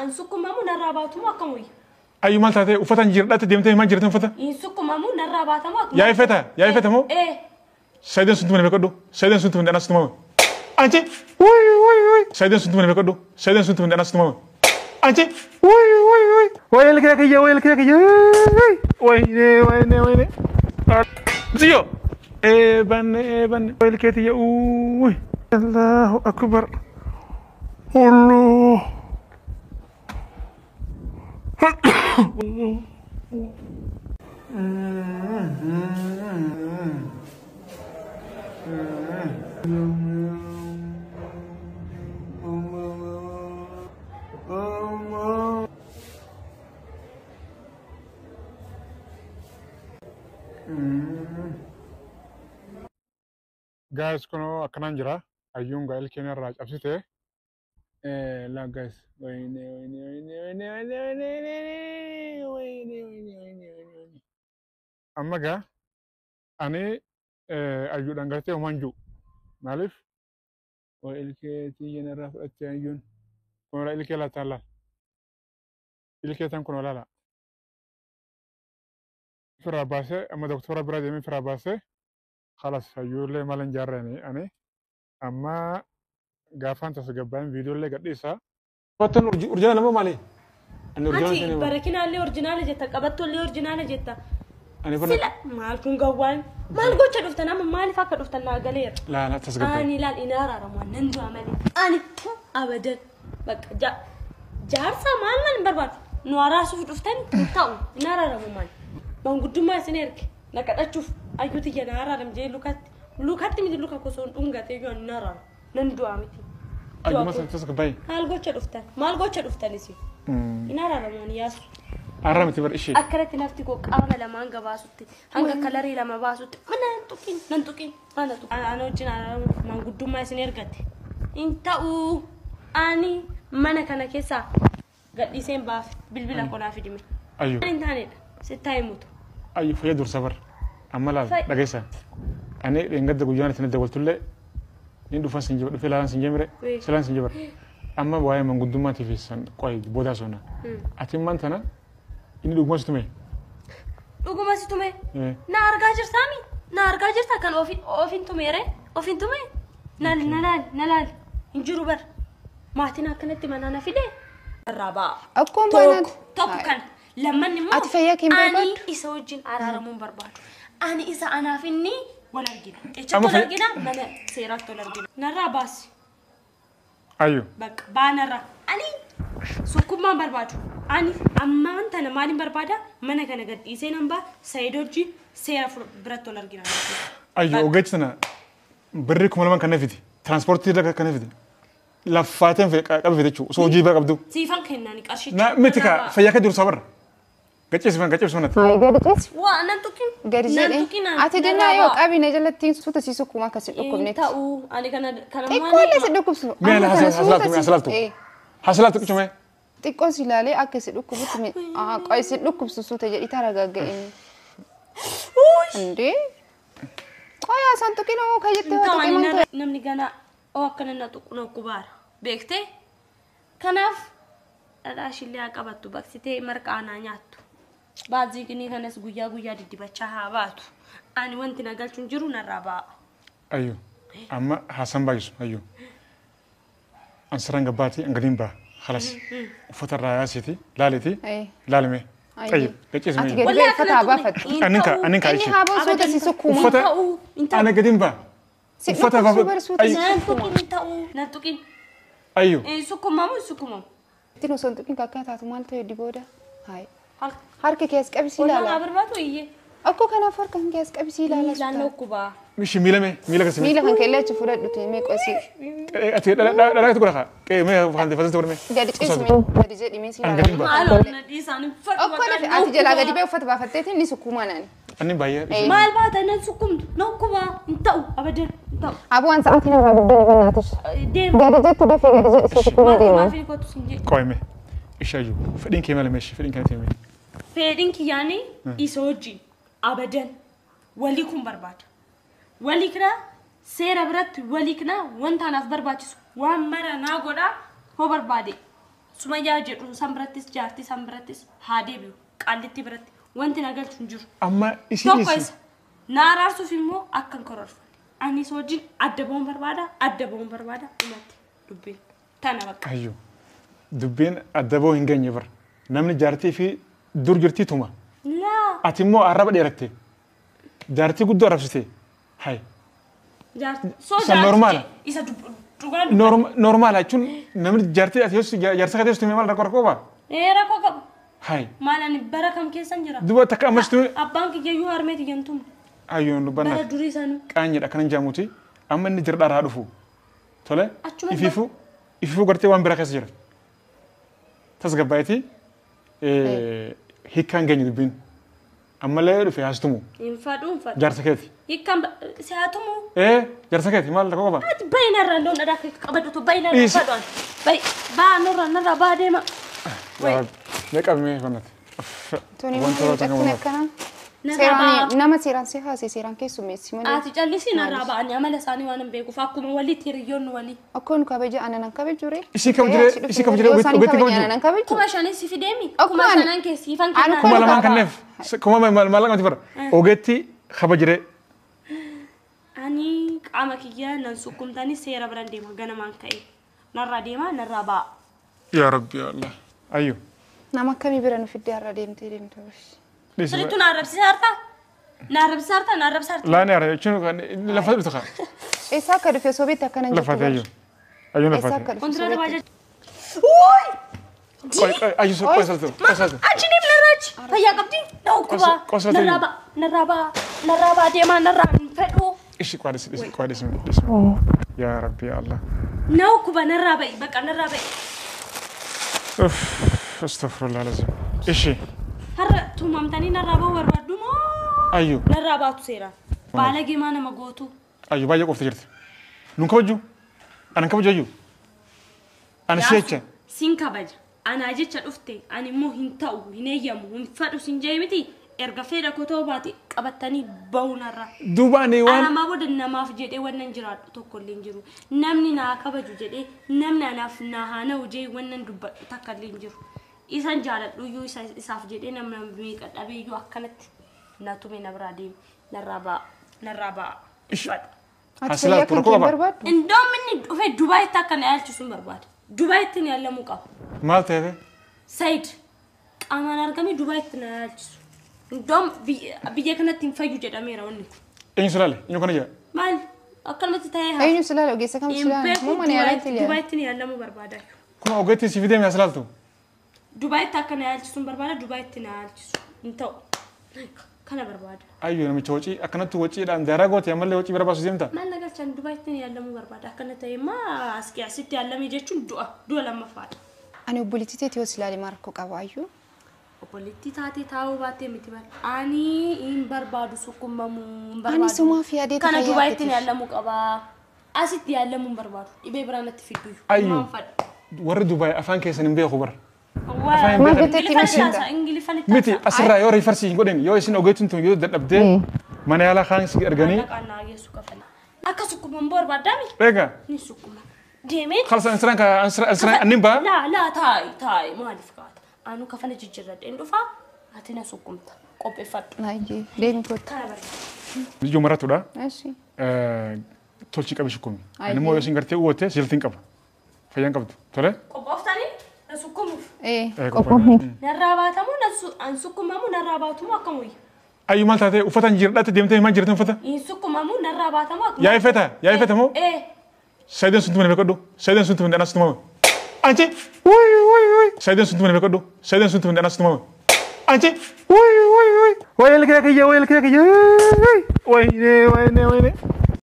أنسكم مامو نراباتو ما كموي أيو مال تاتي وفتن جردات ديمتي ما جردن فتا إنسكم مامو نراباتو ما يا فتا يا فتا مو إيه سيدنا سنتو من بكدو سيدنا سنتو من أنا ستمو أنتي وي سيدنا سنتو من بكدو سيدنا سنتو من أنا ستمو أنتي وي لك يا وي لك يا وي زيو بن وي لك يا وي الله أكبر الله guys kono akanan jira ayunga elkena raj absite la guys wayne amaga ani ayu dangarte manju malif wa elketi yena rafat ayun kono elke la tala elke tan kono la فراباسة أما دكتورة برادي من فراباسة خلاص يقول مالن جارني أنا أما غافان تسجبان فيديو اللي قد إيسا فتن أورجينال ما مالي أنا أورجينال بركينا اللي أورجينال جتا قبضتو اللي أورجينال جتا أنا سلا مالكم قوان مال قوتش دفتنا من مالي فاكر دفتنا قليل لا تسجبان أنا لا الإنارة رمان نندو عملي أنا أبدا بق جارسا مال برباد نوارا سوف دفتني تاو إنارة رمان بان قدوما سنيرك نكاد أشوف أيوتي جنارا رم جاي لوكات ميد لوكا كوسون أمغا تيجوا نارا نندو عمتي أيوة مثلا تسكباي مال قوتش دفتني سي نارا رمان ياس أرمتي بريشي أكلت نفتي كو قامة لما أنجا باسوتي أنجا كلاري لما باسوتي ننتوكين أنا وجنا من قدوما سنيركتي إنتاو أني مانا كنا كيسا قد يسين باف بالبلا كنا في دمي أيوة إنتاني ستايموتو أيوة فيدور صبر أما لا دقيسا أنا إنقد جوجانا تندى قلت له إندو فان سنجبر في لان سنجبر سلان سنجبر أما بواي من قدوما تفي سن قوي بودا سونا أتيم مانتنا إني دوغما ستومي نارجاجر سامي نارجاجر سكان أوفين توميره أوفين تومي نلال إنجرو بر ما تنا كنت منانا في ده الرابع أكون بنات توك كان لما نمو أني إسوجين أرارمون برباد أني إذا أنا فيني ولا رجينا إيش ولا رجينا من سيرات ولا رجينا نرى باس أيوه بق بانرا أني سكوب ما برباد أني أما أنت أنا مالي بربادا من كنا قد إيش نمبا سيدوجي سيرة برات ولا رجينا أيوه وجدتنا بريكم ولا من كنا فيدي ترانسبورت تيجي كنا فيدي لفاتن في قبل فيدي شو سو جيبك قبضو سيفان كنا نكاشي نا متى فياك دور صبر كتير سمعنا هاي قديش وأنا ننتوكين أتدينا يوك أبي نجلتين سوتا سيسوكو ما كسيدوكم نت تاو أنا كنا كل سيدوكم سو مين حصلت كم تيكون سلالة أكسيدوكم بتمي كسيدوكم سوتا جدي ترى جاكين عندي كويا سنتوكين هو كيجتوا تاو نمني كنا أو كنا نتوكنا كبار بيكتة كناف راشي اللي أكبرتو بكسيتة مركانا نياتو بعضي كني كنا سجويا دي بتشها باتو أنا وانت نقول تنجرون الرابع أيوه أما حسن بايس أيوه أنصرنا قباتي أنقديم با خلاص فترة رئاسيتي لالتي لالمي طيب كيف اسمه ولا فترة بافت أنك إني هابو سوتا سيسوكو ما أنا قديم با فترة بافت نانتوكين أيوه إيه سوكو مامو تينو سنتوكين كاكا تاتو مالتو يدي بودا هاي هارك كيس كابسي لا لا برباتو إيه أكو كنا فرق كان كيس كابسي لا لا نوكوبا مش ميلا كسمي ميلا كان كلا تفرد دوتي ميك أسي أتي لا تقول خا كي ما فهمت فازت تقول مي جادي اسمي جادي زي دميسي لا ألو ندي ساني فرق أكو أنا أتي جلا جادي بيوفت بافتتي ني سكوما نان أني باير ما البات أنا سكوم نوكوبا انتو أبدا انتو أبو أنت أنتي نبغى بدي بناتش جادي زي تدفي جادي زي سكوما دي ما في كوتو سنجي كويمة إيش أجو فدين كمال ماشي فدين كانت يمين فدين كياني إيسوجي أبدا وليكم برباد وليكنا سير برات وليكنا وانت أنا في برباتش وامرا ناقودا هو بربادي Sumayyaa jedhu sanbiraattis jaartii sanbiraattis haa deebi'u qaallitti biratti wanti nagalchu hin jiru. Amma Tokko isi. isa na araarsuuf immoo akkan kororfanne. Anis wajjin adda ba'uun barbaada dhumatti dubbiin tana bakka. Ayyo. Dubbiin adda ba'uu hin geenye bar. Namni jaartii fi dur jirtii tuma. Laa. Ati immoo arraba dheeratte. Jaartii guddoo arrabsite. Hai. Isa normaala. Isa dhugaan. Normaala jechuun namni jaartii ati jaarsa kate yostu maal rakkoo qaba? Rakkoo qabu. Hai. Maal ani bara kam keessan jira? Duba takka ammas tu. Abbaan kiyyayyuu harmeeti jentuun. Ayyo nu banna. Bara durii sanuu. Qaanyidha kanan jaamuti. Amma inni jira dharaa dhufu. Tole? Achuma Ififu gartee waan bira keessa jira. Tasgabbaayiti hiikkaan geenye dubbiin. Ammallee dhufe haastumu. Infadhu. Jaarsa keeti. Hiikkaan si'aatumu. Jaarsa keeti maal rakkoo qaba? Ati bayinarra loon dhadhaa qabadhutu bayinarra fadhaan. Baa nurra baa deema. Meeqamee fannate. Tuni maal jakkin akkana? Nama seeraan si haasee seeraan keessummeessi malee. Ati callisii narraa ba'anii amala isaanii waan hin beekuuf akkuma walitti hiriyoonni walii. Akkoon kabaja anan kabajure. Isi kabajure ogeetti kabaju. Kuma shanis si fideemi. Kuma shanan keessi ifan kennaa. Kuma lamaan kanneef. Kuma maallaqamti bara. Ogeetti kabajure. Ani qaama kiyya nan sukkumtanii seera biraan deema ganamaan ka'e. Narraa deema narraa ba'a. Yaa Rabbi Allah. Ayyo. Nama akkamii bira nu fiddee har'a deemtee deemtu. Sirriitu na arrabsisaarta. Laani ara jechuun lafa dhufta kaa. Eessa akka dhufe sobeetti akkana hin Lafate ayyo. Ayyo lafate. Kontiraalee baajaa. Ayyo qoy saltu. Achi deem narraachi. Fayyaa qabdi. Dhawkuba. Narraa baa deemaa narraa hin fedhu. Ishi qaadis. Yaa Rabbi Allah. Dhawkuba narraa ba'i bakka narraa ba'i. Astaghfirullah lazim. Ishi. Har'a tumamtanii narraa ba'uu barbaaddu moo? Ayyo. Narraa baatu seeraan. Baalagee maa nama gootu. Ayyo baay'ee qofti jirti. Nun kabaju. Anan kabaju ayyo. Ani seecha. Sin kabaja. Anaa jecha dhufte ani immoo hin ta'u hin eeyyamu hin fadhu sin jee miti erga fedha kotoo baate qabattanii ba'uu narraa. Duuba ani waan. Anamaa booda namaaf jedhee wannan jiraadhu tokko illee hin jiru. Namni naa kabaju jedhee namni anaaf naa haa na'u jee wannan dubbadhu takka illee hin jiru. Isan jaaladhu iyyuu isaaf jedhee namni miiqa dhabee iyyuu akkanatti na tume na biraa deemu narraa ba'a. Asila turkoo qaba. Indoom inni dhufee Dubaayitti akka na yaalchisuun barbaada. Dubaayitti ni yaalamuu qaba. Maal ta'eef? Said qaamaan argamee Dubaayitti na yaalchisu. Indoom biyya kanatti hin fayyu jedhameera wanni kun. Eenyu sulaale? Eenyu kana jira? Maal akkanumatti ta'ee haa. Eenyu sulaale ogeessa kam sulaale? Mama ni yaalatti illee. Dubaayitti ni yaalamuu barbaada. Kuma ogeetti si fidee mi asilaaltu? Dubaayitti akka na yaalchisuun barbaada Dubaayitti na yaalchisu. Hin ta'u. Kana barbaada. Ayyo namicha wacii akkanatti waciidhaan daaraa goote ammallee wacii barbaasu deemta. Maal nagalchaan Dubaayitti ni yaalamuu barbaada. Akkana ta'e immoo asitti yaalamee jechuun du'a lammaffaadha. Ani obboleettii teetii yoo silaale maa rakkoo qaba ayyuu? Obboleettii taatee taa'uu baattee miti bal. Ani hin barbaadu sukkummamuu hin barbaadu. Ani sumaaf yaadee kana Dubaayitti ni yaalamuu qaba. Asitti yaalamuu hin barbaadu. Dhibee biraan natti fiddu. Ayyo warri Dubaay afaan keessan hin beeku bara. Miti asirraa yoo rifarsi hin godhin yoo isin ogeettiin tun yoo dadhabdee mana yaalaa kaan si erganii. Akka sukkuman barbaadami. Eega. Ni sukkuma. Deemee. Khalsa ansiraan annin baa. Laa taa'e maaliif kaata? Anu kafana jijjiirradheen dhufaa ati na sukkumta qopheeffadhu. Naayyi deemi kootu. Kana barbaada. Iyyuu maratudha. Eessi. Tolchi qabi sukkumi. Ani immoo yoo isin gartee uwwatte siltiin qaba. Fayyaan qabdu. Tole? Qophooftanii na sukkumuuf. Qophoofni. Narraa baatamu an sukkumamu narraa baatamu akkamuyya. Ayyu maal taatee uffata hin jirdhaatti deemtee himaa jirtan uffata? Hin sukkumamu narraa baatamu akkamuyya. Yaa ifeta moo? Saayideen sun tumane beekadhu. Saayideen sun tumane anas tumame. Anchi. Saayideen sun tumane beekadhu. Saayideen sun tumane anas tumame. Anchi. Wayel kaya. Wayne.